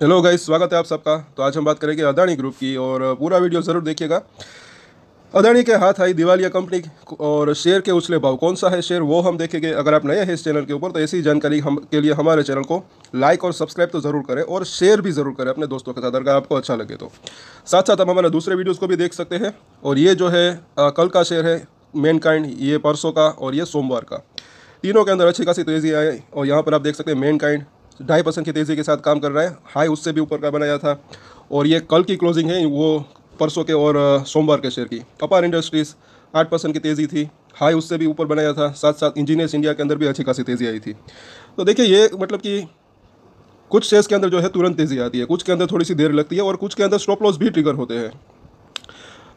Hello guys, स्वागत है आप सबका। तो आज हम बात करेंगे अदानी ग्रुप की और पूरा वीडियो ज़रूर देखिएगा। अदानी के हाथ आई दिवालिया कंपनी और शेयर के उछले भाव, कौन सा है शेयर वो हम देखेंगे। अगर आप नए हैं इस चैनल के ऊपर तो ऐसी जानकारी हम के लिए हमारे चैनल को लाइक और सब्सक्राइब तो ज़रूर करें और शेयर भी ज़रूर करें अपने दोस्तों के साथ अगर आपको अच्छा लगे तो। साथ साथ आप हमारे दूसरे वीडियोज़ को भी देख सकते हैं। और ये जो है कल का शेयर है मैनकाइंड, ये परसों का और ये सोमवार का। तीनों के अंदर अच्छी खासी तेज़ी आई और यहाँ पर आप देख सकते हैं मैनकाइंड 2.5% की तेज़ी के साथ काम कर रहा है। हाई उससे भी ऊपर का बनाया था। और ये कल की क्लोजिंग है वो परसों के और सोमवार के शेयर की। अपार इंडस्ट्रीज़ 8% की तेज़ी थी, हाई उससे भी ऊपर बनाया था। साथ साथ इंजीनियर्स इंडिया के अंदर भी अच्छी खासी तेज़ी आई थी। तो देखिए ये मतलब कि कुछ शेयर्स के अंदर जो है तुरंत तेज़ी आती है, कुछ के अंदर थोड़ी सी देर लगती है और कुछ के अंदर स्टॉप लॉस भी ट्रिगर होते हैं।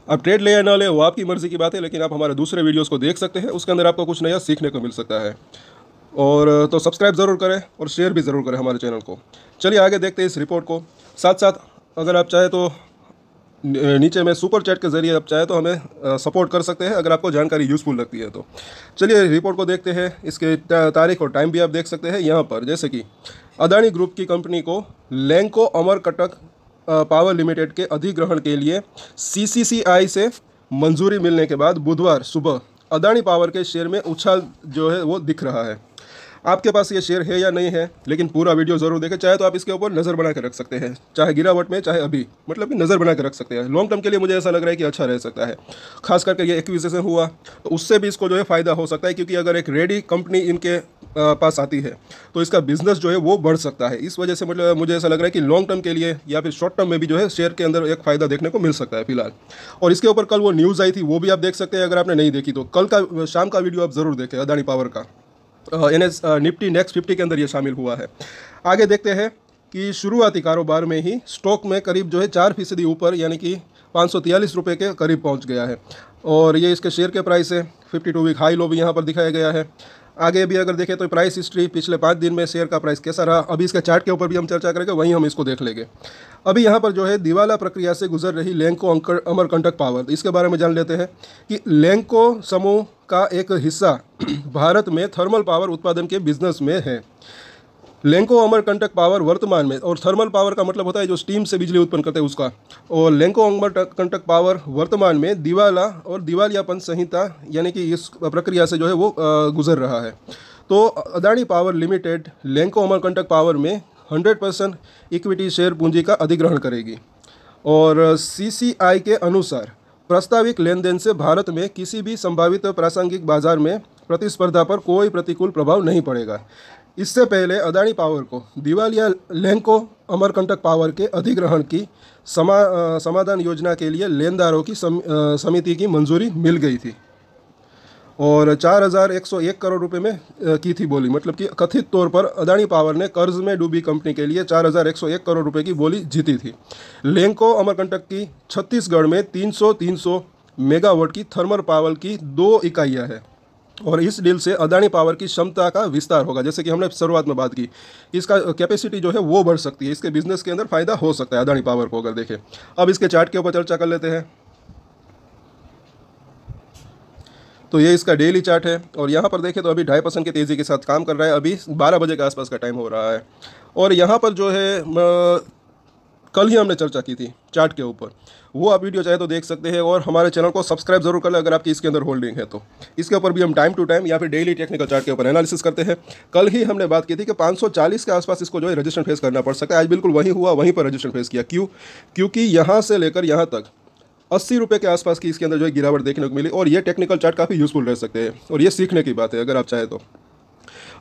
अब ट्रेड ले या ना ले वो आपकी मर्ज़ी की बात है, लेकिन आप हमारे दूसरे वीडियोज़ को देख सकते हैं, उसके अंदर आपको कुछ नया सीखने को मिल सकता है। और तो सब्सक्राइब ज़रूर करें और शेयर भी ज़रूर करें हमारे चैनल को। चलिए आगे देखते हैं इस रिपोर्ट को। साथ साथ अगर आप चाहें तो नीचे में सुपर चैट के ज़रिए आप चाहे तो हमें सपोर्ट कर सकते हैं अगर आपको जानकारी यूज़फुल लगती है तो। चलिए रिपोर्ट को देखते हैं। इसके तारीख और टाइम भी आप देख सकते हैं यहाँ पर। जैसे कि अदानी ग्रुप की कंपनी को लैंको अमरकंटक पावर लिमिटेड के अधिग्रहण के लिए सीसीसीआई से मंजूरी मिलने के बाद बुधवार सुबह अदानी पावर के शेयर में उछाल जो है वो दिख रहा है। आपके पास ये शेयर है या नहीं है, लेकिन पूरा वीडियो ज़रूर देखें। चाहे तो आप इसके ऊपर नज़र बना के रख सकते हैं, चाहे गिरावट में चाहे अभी, मतलब कि नज़र बना के रख सकते हैं। लॉन्ग टर्म के लिए मुझे ऐसा लग रहा है कि अच्छा रह सकता है। खास करके ये एक्विजिशन हुआ तो उससे भी इसको जो है फ़ायदा हो सकता है, क्योंकि अगर एक रेडी कंपनी इनके पास आती है तो इसका बिजनेस जो है वो बढ़ सकता है। इस वजह से मतलब मुझे ऐसा लग रहा है कि लॉन्ग टर्म के लिए या फिर शॉर्ट टर्म में भी जो है शेयर के अंदर एक फ़ायदा देखने को मिल सकता है फिलहाल। और इसके ऊपर कल वो न्यूज़ आई थी, वो भी आप देख सकते हैं अगर आपने नहीं देखी तो। कल का शाम का वीडियो आप ज़रूर देखें अदानी पावर का। NS निफ्टी नेक्स्ट 50 के अंदर ये शामिल हुआ है। आगे देखते हैं कि शुरुआती कारोबार में ही स्टॉक में करीब जो है 4% ऊपर, यानी कि 543 रुपये के करीब पहुंच गया है। और ये इसके शेयर के प्राइस है। 52 वीक हाई लो भी यहाँ पर दिखाया गया है। आगे भी अगर देखें तो प्राइस हिस्ट्री पिछले 5 दिन में शेयर का प्राइस कैसा रहा, अभी इसके चार्ट के ऊपर भी हम चर्चा करेंगे, वहीं हम इसको देख लेंगे। अभी यहाँ पर जो है दिवाला प्रक्रिया से गुजर रही लैंको अमरकंटक पावर, इसके बारे में जान लेते हैं कि लैंको समूह का एक हिस्सा भारत में थर्मल पावर उत्पादन के बिजनेस में है। लैंको अमरकंटक पावर वर्तमान में, और थर्मल पावर का मतलब होता है जो स्टीम से बिजली उत्पन्न करते हैं उसका, और लैंको अमरकंटक पावर वर्तमान में दिवाला और दिवालियापन संहिता यानी कि इस प्रक्रिया से जो है वो गुजर रहा है। तो Adani power limited Lanco Amarkantak power में 100% इक्विटी शेयर पूंजी का अधिग्रहण करेगी। और सीसीआई के अनुसार प्रस्तावित लेन देन से भारत में किसी भी संभावित प्रासंगिक बाजार में प्रतिस्पर्धा पर कोई प्रतिकूल प्रभाव नहीं पड़ेगा। इससे पहले अदानी पावर को दिवालिया लैंको अमरकंटक पावर के अधिग्रहण की समाधान योजना के लिए लेनदारों की समिति की मंजूरी मिल गई थी और 4,101 करोड़ रुपए में की थी बोली। मतलब कि कथित तौर पर अदानी पावर ने कर्ज में डूबी कंपनी के लिए 4,101 करोड़ रुपए की बोली जीती थी। लैंको अमरकंटक की छत्तीसगढ़ में 300 मेगावाट की थर्मल पावर की 2 इकाइयाँ हैं और इस डील से अदानी पावर की क्षमता का विस्तार होगा। जैसे कि हमने शुरुआत में बात की, इसका कैपेसिटी जो है वो बढ़ सकती है, इसके बिजनेस के अंदर फायदा हो सकता है अदानी पावर को अगर देखें। अब इसके चार्ट के ऊपर चर्चा कर लेते हैं। तो ये इसका डेली चार्ट है और यहाँ पर देखें तो अभी 2.5% की तेज़ी के साथ काम कर रहा है। अभी 12 बजे के आसपास का टाइम हो रहा है। और यहाँ पर जो है कल ही हमने चर्चा की थी चार्ट के ऊपर, वो आप वीडियो चाहे तो देख सकते हैं। और हमारे चैनल को सब्सक्राइब जरूर कर लें अगर आपकी इसके अंदर होल्डिंग है तो। इसके ऊपर भी हम टाइम टू टाइम या फिर डेली टेक्निकल चार्ट के ऊपर एनालिसिस करते हैं। कल ही हमने बात की थी कि 540 के आसपास इसको जो है रजिस्ट्रेशन फेस करना पड़ सकता है। आज बिल्कुल वही हुआ, वहीं पर रजिस्ट्रेशन फेस किया। क्यों? क्योंकि यहाँ से लेकर यहाँ तक 80 रुपये के आसपास की इसके अंदर जो है गिरावट देखने को मिली। और ये टेक्निकल चार्ट काफ़ी यूजफुल रह सकते हैं और ये सीखने की बात है अगर आप चाहें तो।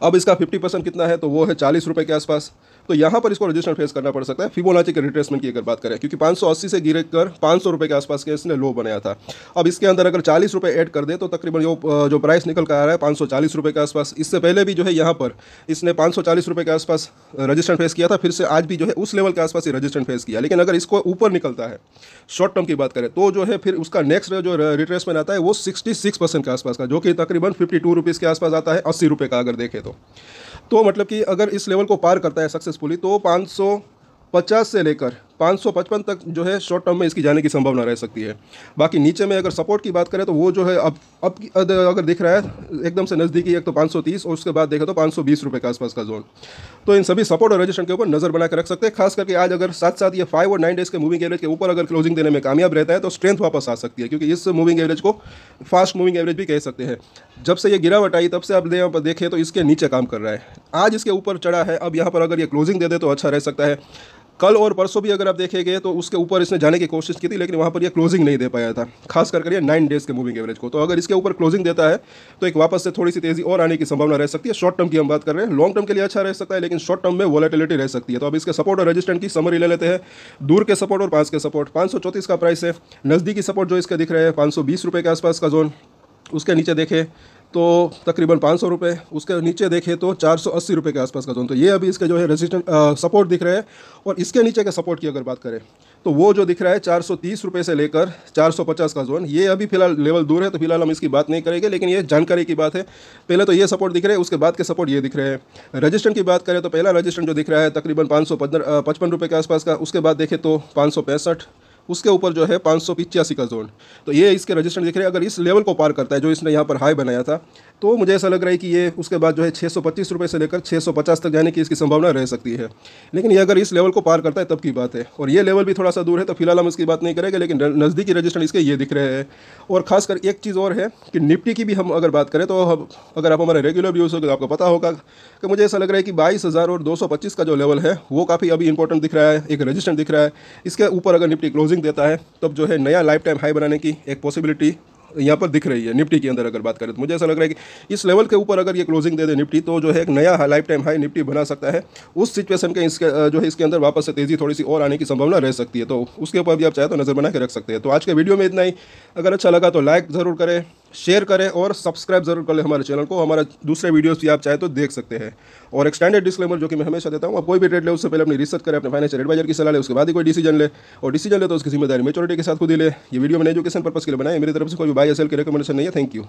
अब इसका 50% कितना है तो वो है 40 रुपये के आसपास। तो यहाँ पर इसको रजिस्ट्रेशन फेस करना पड़ सकता है फिबोनाची के रिट्रेसमेंट की अगर बात करें, क्योंकि 580 से गिर कर 500 रुपये के आसपास के इसने लो बनाया था। अब इसके अंदर अगर 40 रुपये ऐड कर दे तो तकरीबन जो प्राइस निकल कर आ रहा है 540 रुपये के आसपास। इससे पहले भी जो है यहाँ पर इसने 540 रुपये के आसपास रजिस्ट्रेशन फेस किया था, फिर से आज भी जो है उस लेवल के आसपास ही रजिस्ट्रेशन फेस किया। लेकिन अगर इसको ऊपर निकलता है शॉर्ट टर्म की बात करें तो जो है फिर उसका नेक्स्ट जो रिट्रेसमेंट आता है वो 66% के आसपास का, जो कि तकरीबन 52 रुपीज़ के आसपास आता है 80 रुपये का अगर देखें तो मतलब कि अगर इस लेवल को पार करता है सक्सेसफुली तो 550 से लेकर 555 तक जो है शॉर्ट टर्म में इसकी जाने की संभावना रह सकती है। बाकी नीचे में अगर सपोर्ट की बात करें तो वो जो है अब अगर दिख रहा है एकदम से नज़दीकी, एक तो 530 और उसके बाद देखें तो 520 रुपये के आसपास का जोन। तो इन सभी सपोर्ट और रेजिस्टेंस के ऊपर नजर बना कर रख सकते हैं। खास करके आज अगर साथ साथ ये 5 और 9 डेज के मूविंग एवरेज के ऊपर अगर क्लोजिंग देने में कामयाब रहता है तो स्ट्रेंथ वापस आ सकती है, क्योंकि इस मूविंग एवरेज को फास्ट मूविंग एवरेज भी कह सकते हैं। जब से ये गिरावट आई तब से आप यहाँ पर देखें तो इसके नीचे काम कर रहा है। आज इसके ऊपर चढ़ा है, अब यहाँ पर अगर ये क्लोजिंग दे दे तो अच्छा रह सकता है। कल और परसों भी अगर आप देखेंगे तो उसके ऊपर इसने जाने की कोशिश की थी, लेकिन वहाँ पर ये क्लोजिंग नहीं दे पाया था, खास करके ये 9 डेज के मूविंग एवरेज को। तो अगर इसके ऊपर क्लोजिंग देता है तो एक वापस से थोड़ी सी तेज़ी और आने की संभावना रह सकती है। शॉर्ट टर्म की हम बात कर रहे हैं, लॉन्ग टर्म के लिए अच्छा रह सकता है, लेकिन शॉर्ट टर्म में वॉलेटिलिटी रह सकती है। तो अब इसके सपोर्ट और रेजिस्टेंस की समरी ले लेते हैं। दूर के सपोर्ट और पास के सपोर्ट, 534 का प्राइस है। नज़दीकी सपोर्ट जो इसके दिख रहे हैं 520 रुपये के आसपास का जोन, उसके नीचे देखें तो तकरीबन 500 रुपये, उसके नीचे देखें तो 480 रुपये के आसपास का जोन। तो ये अभी इसके जो है रेजिस्टेंस सपोर्ट दिख रहे हैं। और इसके नीचे के सपोर्ट की अगर बात करें तो वो जो दिख रहा है 430 रुपये से लेकर 450 का जोन, ये अभी फिलहाल लेवल दूर है, तो फिलहाल हम इसकी बात नहीं करेंगे, लेकिन ये जानकारी की बात है। पहले तो ये सपोर्ट दिख रहे हैं, उसके बाद के सपोर्ट ये दिख रहे हैं। रजिस्टेंस की बात करें तो पहला रजिस्टेंस जो दिख रहा है तकरीबन 555 रुपये के आसपास का, उसके बाद देखें तो 565, उसके ऊपर जो है 585 का जोन। तो ये इसके रजिस्टेंस दिख रहे हैं। अगर इस लेवल को पार करता है जो इसने यहाँ पर हाई बनाया था, तो मुझे ऐसा लग रहा है कि ये उसके बाद जो है 625 रुपये से लेकर 650 तक जाने की इसकी संभावना रह सकती है। लेकिन ये अगर इस लेवल को पार करता है तब की बात है, और ये लेवल भी थोड़ा सा दूर है, तो फिलहाल हम इसकी बात नहीं करेंगे। लेकिन नज़दीकी रजिस्टेंस इसके ये दिख रहे हैं। और खासकर एक चीज़ और है कि निफ्टी की भी हम अगर बात करें तो अगर आप हमारे रेगुलर व्यूज़ हो तो आपको पता होगा कि मुझे ऐसा लग रहा है कि 22,225 का जो लेवल है वो काफ़ी अभी इंपॉर्टेंट दिख रहा है, एक रजिस्टेंस दिख रहा है। इसके ऊपर अगर निफ्टी क्लोजिंग देता है तब जो है नया लाइफ टाइम हाई बनाने की एक पॉसिबिलिटी यहाँ पर दिख रही है निफ्टी के अंदर अगर बात करें तो। मुझे ऐसा लग रहा है कि इस लेवल के ऊपर अगर ये क्लोजिंग दे दे निफ्टी तो जो है एक नया लाइफ टाइम हाई निफ्टी बना सकता है। उस सिचुएशन के इसके जो है इसके अंदर वापस से तेज़ी थोड़ी सी और आने की संभावना रह सकती है। तो उसके ऊपर भी आप चाहे तो नज़र बना के रख सकते हैं। तो आज के वीडियो में इतना ही। अगर अच्छा लगा तो लाइक ज़रूर करें, शेयर करें और सब्सक्राइब जरूर कर लें हमारे चैनल को। हमारा दूसरे वीडियोस भी आप चाहे तो देख सकते हैं। और एक स्टैंडर्ड डिस्क्लेमर जो कि मैं हमेशा देता हूँ, आप कोई भी ट्रेड ले उससे पहले अपनी रिसर्च करें, अपने फाइनेंशियल एडवाइजर की सलाह ले, उसके बाद ही कोई डिसीजन ले। और डिसीजन ले तो उसकी जिम्मेदारी मैच्योरिटी के साथ खुद ही ले। ये वीडियो मैंने एजुकेशन पर्पस के लिए बनाया, मेरी तरफ से कोई भी बाय या सेल की रिकमेंडेशन नहीं है। Thank you.